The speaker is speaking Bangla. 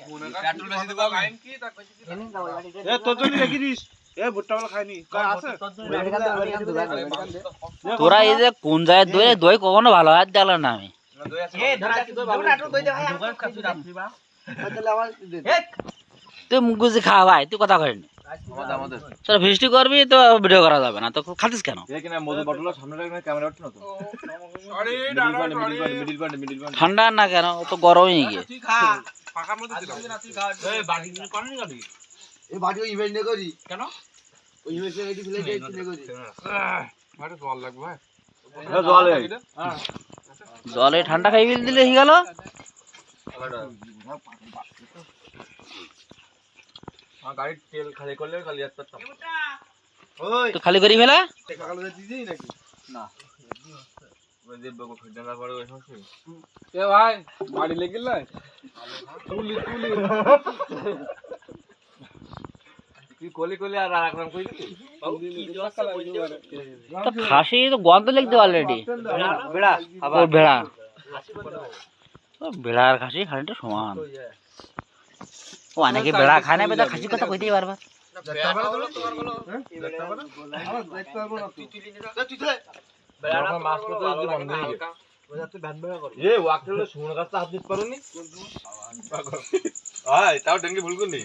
পেট্রোল বেশি দেব লাইন কি তা কইছি এ তোর জন্য রেখে দিস এ ভুট্টাওয়ালা খাইনি কয় আছে তোরা এই যে কোন জায়গায় দই দই কখনো ভালো আর দিলাম না আমি দই আছে এ ধরা কি দই বাবু দই দে ভাই দোকান কাছে রাখবি বা তাহলে আমার তুই মুখ গুজি খা ভাই তুই কথা কইনি আমাদের তোরা ফিস্টি করবি তো ভিডিও করা যাবে না তো খাতিস কেন এই কিনা মধু বটল সামনে রাখলে ক্যামেরা উঠছে না তো সরি মিডল পয়েন্ট ঠান্ডা না কেন ও তো গরমই গিয়ে তুই খা পাকার মধ্যে দিলাম তুই খা এই বাড়ি নিয়ে কোন নিয়ে যাবি এই বাড়ি ওই ইভেন্ট করি কেন ওই ইভেন্টে এডি ফেলে দেই কিনে করি আরে জল লাগবে ভাই জল হ্যাঁ জলে ঠান্ডা খাই দিলে হয়ে গেল গাড়ি তেল খালি করলে খালি একটা ওই তো খালি করি ফেলা সকালে দিদি নাকি না ওই যে বকো খড়া পড়ে ওই সমস্যা এ ভাই বাড়ি লেগে গেল তুলি তুই কোলি কোলি আর রাখলাম কই দিলি তো খাসি তো গন্ধ লাগছে অলরেডি বেড়া আবার ভেড়া ভেড়ার খাসি খানিটা সমান ও অনেকে ভেড়া খায় না বেটা খাসি কথা কইতেই পারবা মাছ তো বন্ধ হয়ে গেছে এ ওয়াকলে শুনে কাছে হাত দিতে পারোনি তাও ডেঙ্গি ভুল করলি